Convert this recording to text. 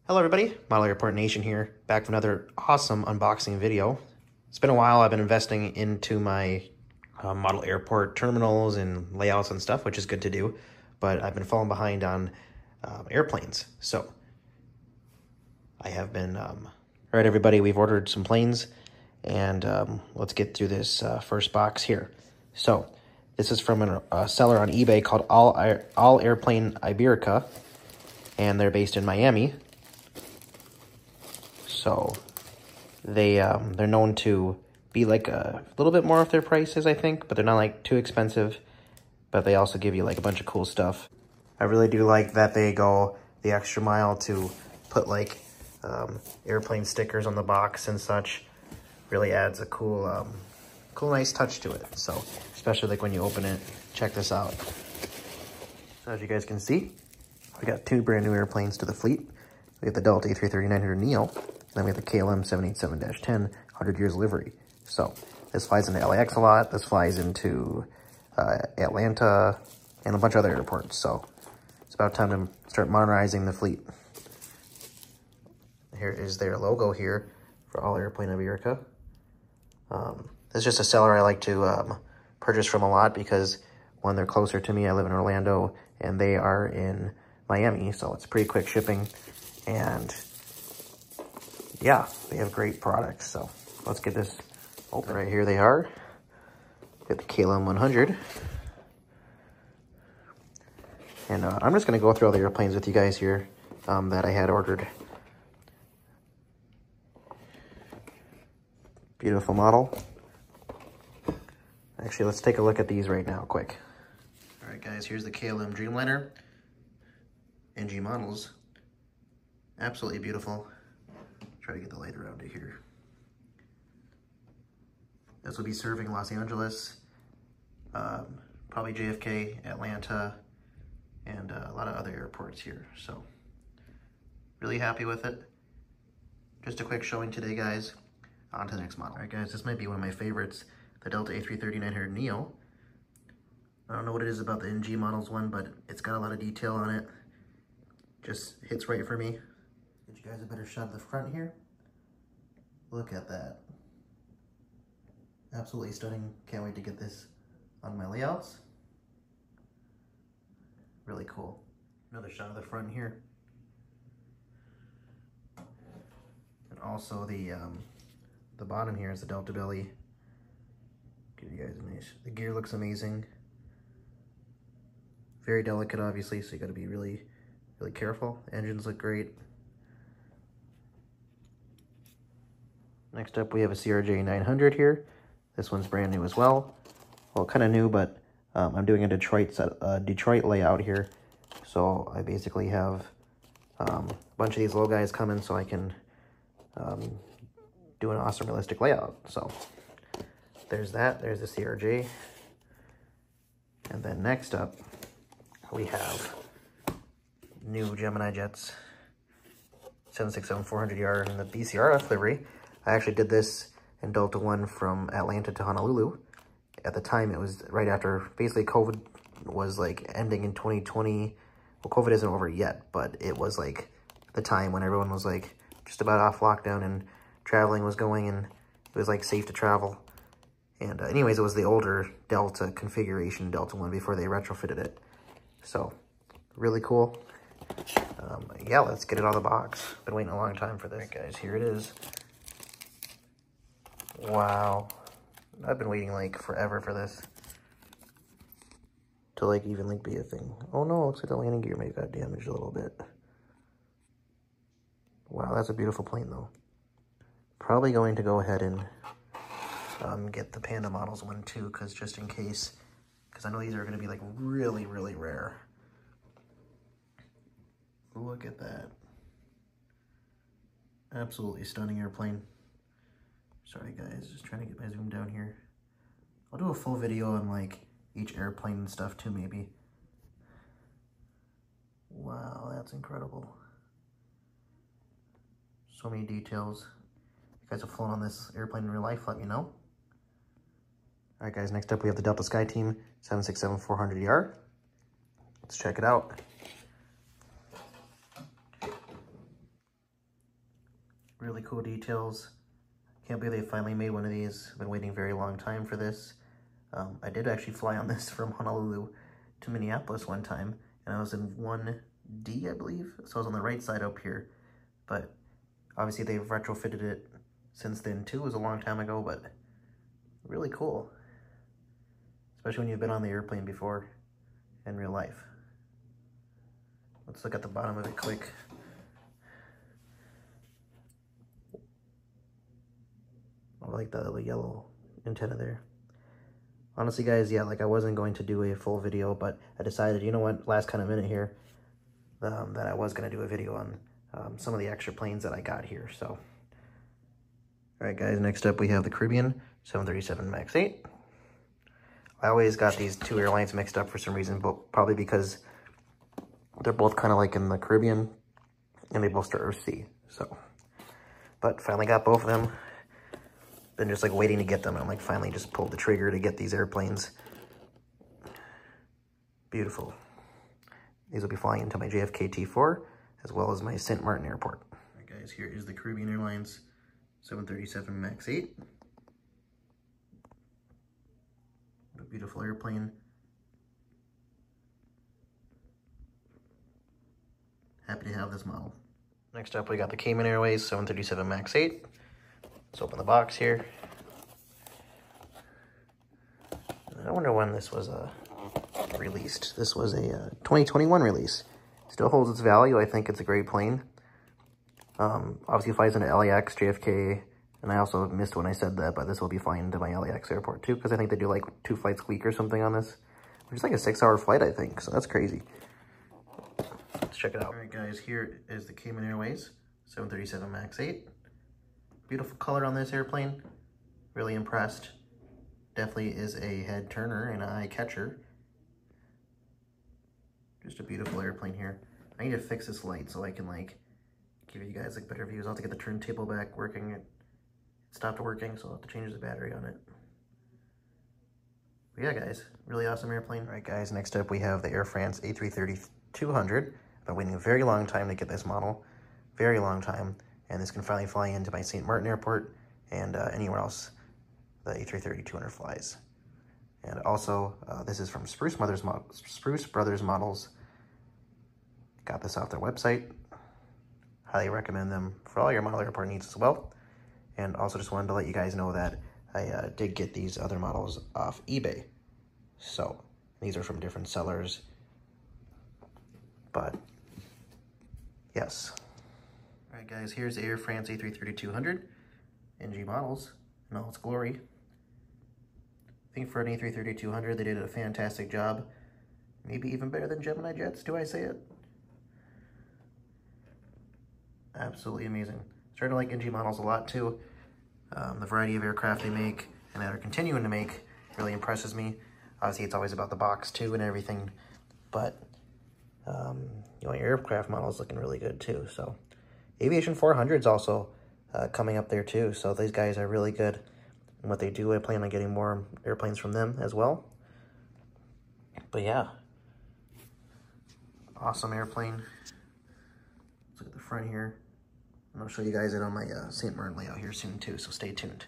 Hello everybody, Model Airport Nation here, back with another awesome unboxing video. It's been a while. I've been investing into my model airport terminals and layouts and stuff, which is good to do, but I've been falling behind on airplanes. So I have been, all right everybody, we've ordered some planes, and let's get through this first box here. So this is from a seller on eBay called All Airplane Iberica, and they're based in Miami. So they're known to be like a little bit more of their prices, I think, but they're not like too expensive, but they also give you like a bunch of cool stuff. I really do like that they go the extra mile to put like airplane stickers on the box and such. Really adds a cool, nice touch to it. So especially like when you open it, check this out. So as you guys can see, we got two brand new airplanes to the fleet. We have the Delta A330-900neo. Then we have the KLM 787-10, 100 years livery. So this flies into LAX a lot. This flies into Atlanta and a bunch of other airports. So it's about time to start modernizing the fleet. Here is their logo here for All Airplane Iberica. It's just a seller I like to purchase from a lot because, one, they're closer to me. I live in Orlando and they are in Miami, so it's pretty quick shipping. And yeah, they have great products. So let's get this open. Right here they are. Got the KLM 100. And I'm just going to go through all the airplanes with you guys here that I had ordered. Beautiful model. Actually, let's take a look at these right now, quick. All right, guys, here's the KLM Dreamliner. NG models. Absolutely beautiful. Try to get the light around it here. This will be serving Los Angeles, probably JFK, Atlanta, and a lot of other airports here. So really happy with it. Just a quick showing today, guys. On to the next model. All right, guys, this might be one of my favorites, the Delta A330-900neo. I don't know what it is about the NG models one, but it's got a lot of detail on it. Just hits right for me. Get you guys a better shot of the front here. Look at that. Absolutely stunning. Can't wait to get this on my layouts. Really cool. Another shot of the front here. And also the bottom here is the Delta belly. Give you guys a nice. The gear looks amazing. Very delicate, obviously, so you got to be really careful. Engines look great. Next up, we have a CRJ 900 here. This one's brand new as well. Well, kind of new, but I'm doing a Detroit layout here. So I basically have a bunch of these little guys coming so I can do an awesome realistic layout. So there's that. There's the CRJ. And then next up, we have new Gemini jets, 767-400ER in the BCRF livery. I actually did this in Delta One from Atlanta to Honolulu. At the time, it was right after, basically COVID was like ending in 2020. Well, COVID isn't over yet, but it was like the time when everyone was like just about off lockdown and traveling was going and it was like safe to travel. And anyways, it was the older Delta configuration, Delta One, before they retrofitted it. So really cool. Yeah, let's get it out of the box. Been waiting a long time for this. All right, guys, here it is. Wow. I've been waiting like forever for this to like even like be a thing. Oh no, looks like the landing gear may have got damaged a little bit. Wow, that's a beautiful plane though. Probably going to go ahead and get the Panda models one too, because just in case, because I know these are going to be like really rare. Look at that. Absolutely stunning airplane. Sorry guys, just trying to get my zoom down here. I'll do a full video on like each airplane and stuff too, maybe. Wow, that's incredible. So many details. If you guys have flown on this airplane in real life, let me know. All right guys, next up we have the Delta SkyTeam 767-400ER. Let's check it out. Really cool details. Can't believe they finally made one of these. I've been waiting a very long time for this. I did actually fly on this from Honolulu to Minneapolis one time, and I was in 1D, I believe. So I was on the right side up here, but obviously they've retrofitted it since then too. It was a long time ago, but really cool. Especially when you've been on the airplane before in real life. Let's look at the bottom of it quick. I like the little yellow antenna there. Honestly, guys, yeah, like I wasn't going to do a full video, but I decided, you know what, last kind of minute here, that I was going to do a video on some of the extra planes that I got here. So, all right, guys, next up we have the Caribbean 737 MAX 8. I always got these two airlines mixed up for some reason, but probably because they're both kind of like in the Caribbean, and they both start with C. So, but finally got both of them. Been just like waiting to get them. I'm like finally just pulled the trigger to get these airplanes. Beautiful. These will be flying into my JFK T4 as well as my St. Martin Airport. All right, guys, here is the Caribbean Airlines 737 MAX 8. A beautiful airplane. Happy to have this model. Next up, we got the Cayman Airways 737 MAX 8. Let's open the box here. I wonder when this was released. This was a 2021 release. Still holds its value. I think it's a great plane. Obviously flies into LAX, JFK, and I also missed when I said that, but this will be flying into my LAX airport too, because I think they do like 2 flights a week or something on this, which is like a 6-hour flight, I think, so that's crazy. Let's check it out. All right, guys, here is the Cayman Airways 737 MAX 8. Beautiful color on this airplane. Really impressed. Definitely is a head turner and an eye catcher. Just a beautiful airplane here. I need to fix this light so I can like give you guys like better views. I'll have to get the turntable back working. It stopped working, so I'll have to change the battery on it. But yeah, guys, really awesome airplane. All right, guys, next up we have the Air France A330-200. I've been waiting a very long time to get this model. Very long time. And this can finally fly into my St. Martin Airport and anywhere else the A330-200 flies. And also, this is from Spruce Brothers Models. Got this off their website. Highly recommend them for all your model airport needs as well. And also just wanted to let you guys know that I did get these other models off eBay. So, these are from different sellers. But, yes. All right, guys, here's the Air France A330-200 NG models in all its glory. I think for an A330-200, they did a fantastic job. Maybe even better than Gemini jets, do I say it? Absolutely amazing. Starting to like NG models a lot too. The variety of aircraft they make and that are continuing to make really impresses me. Obviously, it's always about the box too and everything, but you know, your aircraft model is looking really good too. So, Aviation 400 is also coming up there too. So these guys are really good in what they do. I plan on getting more airplanes from them as well. But yeah, awesome airplane. Let's look at the front here. And I'll show you guys it on my St. Martin layout here soon too, so stay tuned.